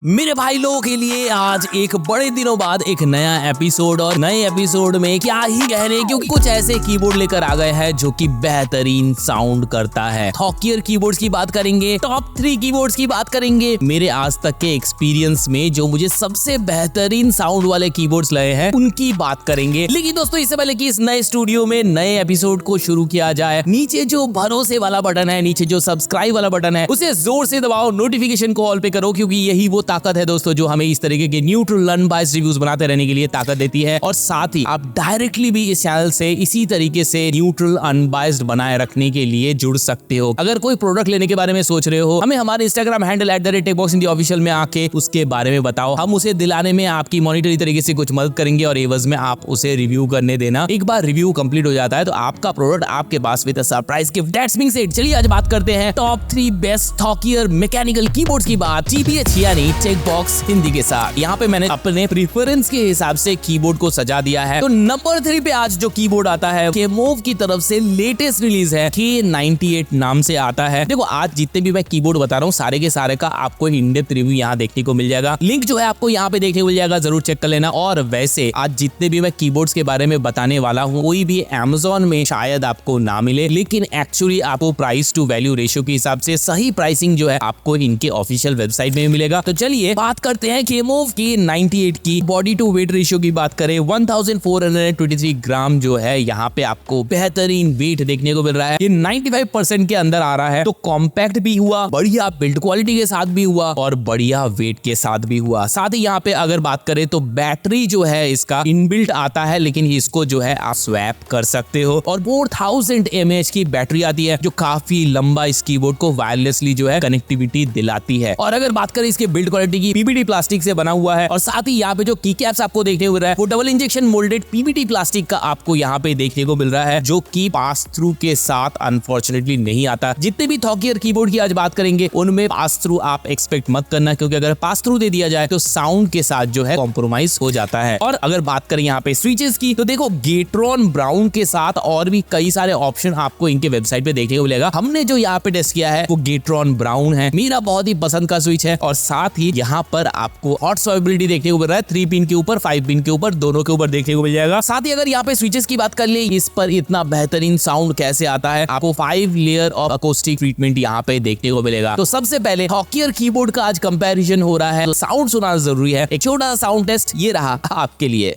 मेरे भाई लोगों के लिए आज एक बड़े दिनों बाद एक नया एपिसोड और नए एपिसोड में क्या ही कहने, क्योंकि कुछ ऐसे कीबोर्ड लेकर आ गए हैं जो कि बेहतरीन साउंड करता है। थॉकियर कीबोर्ड्स की बात करेंगे, टॉप 3 कीबोर्ड्स की बात करेंगे, मेरे आज तक के एक्सपीरियंस में जो मुझे सबसे बेहतरीन साउंड वाले कीबोर्ड्स लगे हैं उनकी बात करेंगे। लेकिन दोस्तों इससे पहले कि इस नए स्टूडियो में नए एपिसोड को शुरू किया जाए, नीचे जो भरोसे वाला बटन है, नीचे जो सब्सक्राइब वाला बटन है, उसे जोर से दबाओ, नोटिफिकेशन को ऑल पे करो, क्योंकि यही वो ताकत है दोस्तों जो हमें इस तरीके के न्यूट्रल अनबायस्ड रिव्यूज बनाते रहने के लिए ताकत देती है। और साथ ही आप डायरेक्टली भी इस चैनल से इसी तरीके से न्यूट्रल अनबायस्ड बनाए रखने के लिए जुड़ सकते हो। अगर कोई प्रोडक्ट लेने के बारे में सोच रहे हो, हमें हमारे इंस्टाग्राम हैंडल @techboxindia में आके उसके बारे में बताओ, हम उसे दिलाने में आपकी मॉनिटरी तरीके से कुछ मदद करेंगे और एवज में आप उसे रिव्यू करने देना। एक बार रिव्यू कंप्लीट हो जाता है तो आपका प्रोडक्ट आपके पास with a surprise gift. That's being said, चलिए आज बात करते हैं टॉप 3 बेस्ट थॉकियर मैकेनिकल कीबोर्ड्स की बात, TBH यानी टेकबॉक्स हिंदी के साथ। यहाँ पे मैंने अपने प्रेफरेंस के हिसाब से कीबोर्ड को सजा दिया है। तो नंबर 3 पे आज जो कीबोर्ड आता है केमोव की तरफ से लेटेस्ट रिलीज है, K98 नाम से आता है। देखो आज जितने भी मैं कीबोर्ड बता रहा हूँ सारे के सारे का आपको इन डेप्थ रिव्यू यहाँ देखने को मिल जाएगा। लिंक जो है आपको यहाँ पे देखने को मिल जाएगा, जरूर चेक कर लेना। और वैसे आज जितने भी मैं कीबोर्ड्स के बारे में बताने वाला हूँ कोई भी Amazon में शायद आपको ना मिले, लेकिन एक्चुअली आपको प्राइस टू वैल्यू रेशियो के हिसाब से सही प्राइसिंग जो है आपको इनके ऑफिशियल वेबसाइट में मिलेगा। तो चलिए बात करते हैं केमोव की 98 की बॉडी टू वेट रेशियो की बात करें। 1423 ग्राम जो है यहाँ पे आपको बेहतरीन वेट देखने को मिल रहा है। ये 95% के अंदर आ रहा है, तो कॉम्पैक्ट भी हुआ, बढ़िया बिल्ड क्वालिटी के साथ भी हुआ और बढ़िया वेट के साथ भी हुआ। साथ ही यहाँ पे अगर बात करें तो बैटरी जो है इसका इनबिल्ट आता है, लेकिन इसको जो है आप स्वैप कर सकते हो। और 4000 mAh की बैटरी आती है जो काफी लंबा इस कीबोर्ड को वायरलेसली जो है कनेक्टिविटी दिलाती है। और अगर बात करें इसके बिल्ड क्वालिटी की, PVD प्लास्टिक से बना हुआ है। और साथ ही यहाँ पे जो की कैप्स आपको देखने को मिल रहा है वो double injection moulded PVD plastic का आपको यहाँ पे देखने को मिल रहा है, जो कि पास थ्रू के साथ अनफॉर्चुनेटली नहीं आता। जितने भी थॉकियर कीबोर्ड की आज बात करेंगे उनमें पास थ्रू आप एक्सपेक्ट मत करना, क्योंकि अगर पास थ्रू दे दिया जाए तो साउंड के साथ जो है कॉम्प्रोमाइज हो जाता है। और अगर बात करें यहाँ पे स्विचेस की, तो देखो गेट्रॉन ब्राउन के साथ और भी कई सारे ऑप्शन आपको इनके वेबसाइट पे देखने को मिलेगा। हमने जो यहाँ पे टेस्ट किया है वो गेट्रॉन ब्राउन है, मेरा बहुत ही पसंद का स्विच है। और साथ ही यहाँ पर आपको हॉट स्वैपेबिलिटी देखने को मिल रहा है, 3 पिन के ऊपर 5 पिन के ऊपर दोनों के ऊपर देखने को मिल जाएगा। साथ ही अगर यहाँ पे स्विचेस की बात कर ले, इस पर इतना बेहतरीन साउंड कैसे आता है, आपको 5 लेयर ऑफ अकोस्टिक ट्रीटमेंट यहाँ पे देखने को मिलेगा। तो सबसे पहले थॉकियर कीबोर्ड का आज कंपैरिजन हो रहा है तो साउंड सुनना जरूरी है। एक छोटा सा साउंड टेस्ट ये रहा आपके लिए।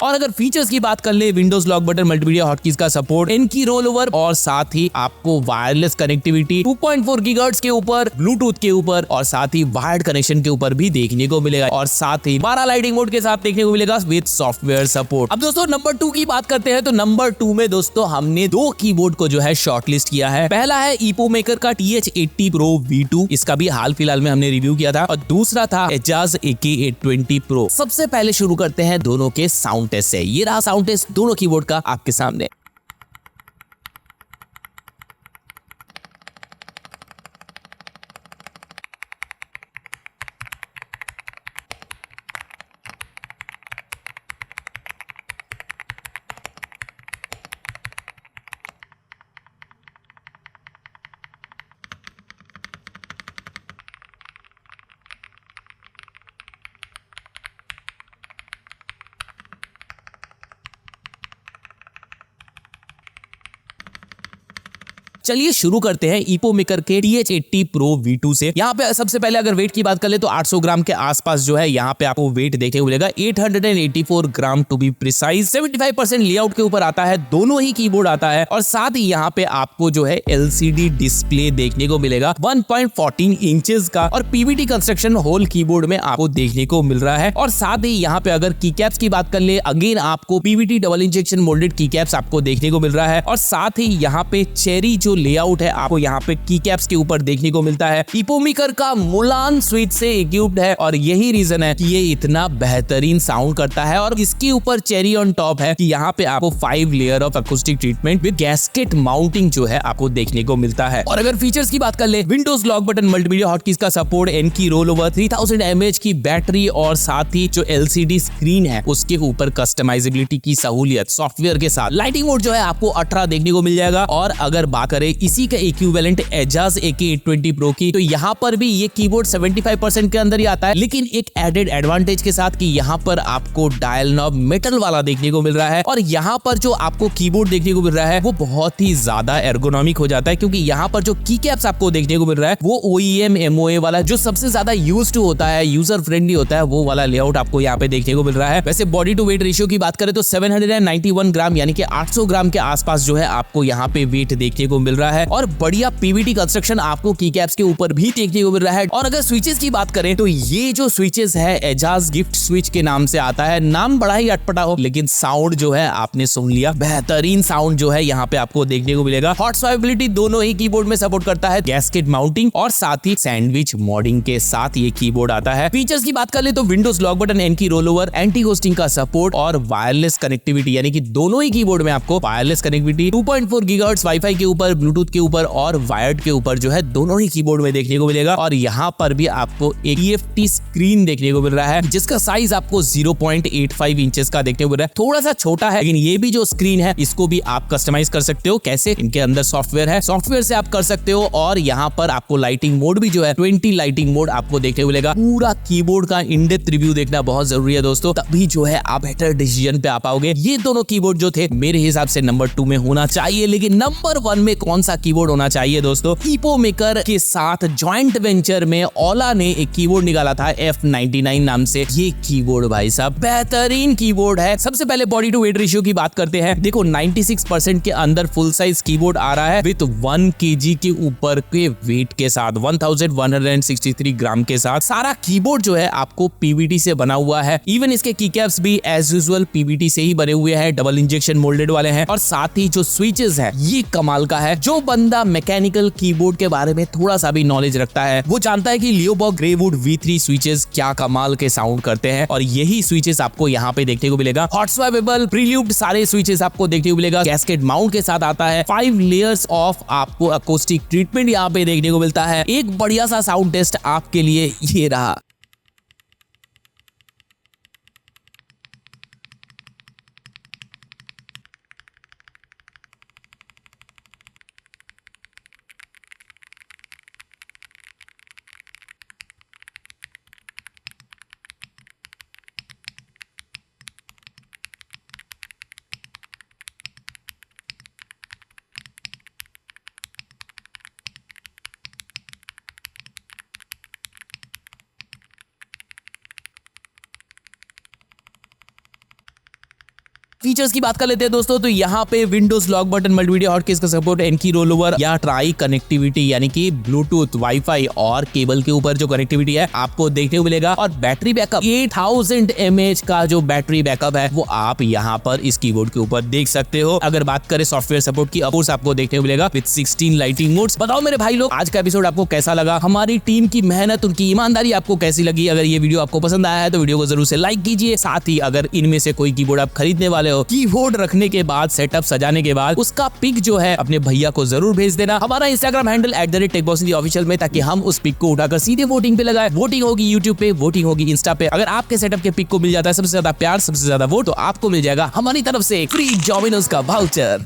और अगर फीचर्स की बात कर ले, Windows lock button, multimedia hotkeys का सपोर्ट, इनकी रोल ओवर और साथ ही आपको वायरलेस कनेक्टिविटी 2.4 गीगाहर्ट्ज के ऊपर, ब्लूटूथ के ऊपर और साथ ही वायर्ड कनेक्शन के ऊपर भी देखने को मिलेगा। और साथ ही 12 लाइटिंग मोड के साथ देखने को मिलेगा विद सॉफ्टवेयर सपोर्ट। अब दोस्तों नंबर 2 की बात करते हैं। तो नंबर 2 में दोस्तों हमने 2 कीबोर्ड को जो है शॉर्टलिस्ट किया है। पहला है EPOMaker का TH80 Pro V2, इसका भी हाल फिलहाल में हमने रिव्यू किया था। और दूसरा था एजाज AK820 Pro। सबसे पहले शुरू करते हैं दोनों के साउंड टेस्ट से। ये रहा साउंड टेस्ट दोनों कीबोर्ड का आपके सामने। चलिए शुरू करते हैं EPOMaker के TH80 Pro V2 से। यहाँ पे सबसे पहले अगर वेट की बात कर ले तो 800 ग्राम के आसपास जो है यहाँ पे आपको वेट देखने को मिलेगा, 884 ग्राम टू बी प्रिसाइज। 75% लेआउट के ऊपर आता है, दोनों ही कीबोर्ड आता है। और साथ ही यहाँ पे आपको जो है LCD डिस्प्ले देखने को मिलेगा 1.14 इंचेस का, और PVD कंस्ट्रक्शन होल कीबोर्ड में आपको देखने को मिल रहा है। और साथ ही यहाँ पे अगर की कैप्स की बात कर ले, अगेन आपको PVD डबल इंजेक्शन मोल्डेड की कैप्स आपको देखने को मिल रहा है। और साथ ही यहाँ पे चेरी जो जो लेआउट है आपको यहाँ पे की कैप्स के ऊपर देखने को मिलता है इपोमेकर का मुलान स्विच से इक्विप्ड है और यही रीजन है कि ये इतना बेहतरीन साउंड करता है। और इसके ऊपर चेरी ऑन टॉप है कि यहाँ पे आपको 5 layer of acoustic treatment with gasket mounting जो है आपको देखने को मिलता है। और अगर फीचर्स की बात कर ले, Windows lock button, multimedia hotkeys का सपोर्ट, एनकी रोल ओवर, 3000 mAh की बैटरी और साथ ही जो LCD स्क्रीन है उसके ऊपर कस्टमाइजेबिलिटी की सहूलियत सॉफ्टवेयर के साथ। लाइटिंग मोड जो है आपको 18 देखने को मिल जाएगा। और अगर बात करें इसी का इक्विवेलेंट एजाज AK820 Pro की, तो यहाँ पर भी ये कीबोर्ड 75% के अंदर ही आता है, लेकिन एक एडेड एडवांटेज के साथ कि यहाँ पर आपको डायल नॉब मेटल वाला देखने को मिल रहा है। और यहाँ पर जो आपको कीबोर्ड देखने को मिल रहा है वो बहुत ही ज्यादा एर्गोनॉमिक हो जाता है, क्योंकि यहाँ पर जो की कैप्स आपको देखने को मिल रहा है वो OEM MOA वाला जो सबसे ज्यादा यूज्ड होता है, यूजर फ्रेंडली होता है, वो वाला लेआउट आपको यहाँ पे देखने को मिल रहा है। वैसे बॉडी टू वेट रेशियो की बात करें तो 791 ग्राम यानी कि 800 ग्राम के आसपास जो है आपको यहाँ पे वेट देखने को मिल रहा है। और बढ़िया PVT कंस्ट्रक्शन आपको की कैप्स के ऊपर भी देखने को मिल रहा है। और अगर स्विचेस की बात करें तो ये जो स्विचेस है एजाज गिफ्ट स्विच के नाम से आता है। नाम बड़ा ही अटपटा हो, लेकिन साउंड जो है आपने सुन लिया, बेहतरीन साउंड जो है यहाँ पे आपको देखने को मिलेगा। हॉट स्वाइपेबिलिटी दोनों ही कीबोर्ड में सपोर्ट करता है, गैस्केट माउंटिंग और साथ ही सैंडविच मॉडिंग के साथ ये कीबोर्ड आता है। फीचर्स की बात कर ले तो Windows lock button, एनकी roll over, anti hosting का सपोर्ट और वायरलेस कनेक्टिविटी, यानी कि दोनों ही कीबोर्ड में आपको वायरलेस कनेक्टिविटी 2.4 गीगाहर्ट्ज वाईफाई के ऊपर, ब्लूटूथ के ऊपर और वायर्ड के ऊपर जो है दोनों ही कीबोर्ड में देखने को मिलेगा। और यहाँ पर भी आपको एक TFT स्क्रीन देखने को मिल रहा है जिसका साइज आपको 0.85 इंचेस का देखने को मिल रहा है। थोड़ा सा छोटा है, लेकिन ये भी जो स्क्रीन है इसको भी आप कस्टमाइज कर सकते हो। कैसे? इनके अंदर सॉफ्टवेयर है, सॉफ्टवेयर से आप कर सकते हो। और यहाँ पर आपको लाइटिंग मोड भी जो है 20 लाइटिंग मोड आपको देखने को मिलेगा। पूरा कीबोर्ड का इन डेप्थ रिव्यू देखना बहुत जरूरी है दोस्तों, तभी जो है आप बेटर डिसीजन पे आ पाओगे। ये दोनों कीबोर्ड जो थे मेरे हिसाब से नंबर 2 में होना चाहिए, लेकिन नंबर 1 में कौन सा कीबोर्ड होना चाहिए दोस्तों? इपोमेकर के साथ जॉइंट वेंचर में ओला ने एक कीबोर्ड निकाला था F99 नाम से। ये कीबोर्ड भाई साहब बेहतरीन कीबोर्ड है। सबसे पहले बॉडी टू वेट रेशियो की बात करते हैं। देखो 96% के अंदर फुल साइज कीबोर्ड आ रहा है विद 1 kg के ऊपर के वेट के साथ, 1163 ग्राम के साथ। सारा कीबोर्ड जो है आपको PVT से बना हुआ है। इवन इसके की कैप्स भी एज यूजुअल PVT से ही बने हुए हैं, डबल इंजेक्शन मोल्डेड वाले हैं। और साथ ही जो स्विचेस है ये कमाल का है। जो बंदा मैकेनिकल कीबोर्ड के बारे में थोड़ा सा भी नॉलेज रखता है वो जानता है कि लियोबॉग ग्रेवुड V3 स्विचेस क्या कमाल के साउंड करते हैं, और यही स्विचेस आपको यहाँ पे देखने को मिलेगा। हॉट स्वाइपेबल प्रील्यूड सारे स्विचेस आपको देखने को मिलेगा। गैस्केट माउंट के साथ आता है। 5 लेयर्स ऑफ आपको अकोस्टिक ट्रीटमेंट यहाँ पे देखने को मिलता है। एक बढ़िया सा साउंड टेस्ट आपके लिए ये रहा। फीचर्स की बात कर लेते हैं दोस्तों, तो यहाँ पे Windows lock button, multimedia hotkeys का सपोर्ट, एनकी रोल ओवर या ट्राई कनेक्टिविटी यानी कि ब्लूटूथ, वाईफाई और केबल के ऊपर जो कनेक्टिविटी है आपको देखने को मिलेगा। और बैटरी बैकअप 8000 mAh का जो बैटरी बैकअप है वो आप यहाँ पर इस कीबोर्ड के ऊपर देख सकते हो। अगर बात करें सॉफ्टवेयर सपोर्ट की, ऑफकोर्स आपको देखने को मिलेगा विद 16 लाइटिंग मोड्स। बताओ मेरे भाई लोग आज का एपिसोड आपको कैसा लगा? हमारी टीम की मेहनत, उनकी ईमानदारी आपको कैसी लगी? अगर ये वीडियो आपको पसंद आया है तो वीडियो को जरूर से लाइक कीजिए। साथ ही अगर इनमें से कोई कीबोर्ड आप खरीदने वाले हो, कीबोर्ड रखने के बाद, सेटअप सजाने के बाद, उसका पिक जो है अपने भैया को जरूर भेज देना। हमारा इंस्टाग्राम हैंडल @techboxintheofficial में, ताकि हम उस पिक को उठाकर सीधे वोटिंग पे लगाए। वोटिंग होगी यूट्यूब पे, वोटिंग होगी इंस्टा पे। अगर आपके सेटअप के पिक को मिल जाता है सबसे ज्यादा प्यार, सबसे ज्यादा वोट, तो आपको मिल जाएगा हमारी तरफ से फ्री डोमिनोज का वाउचर।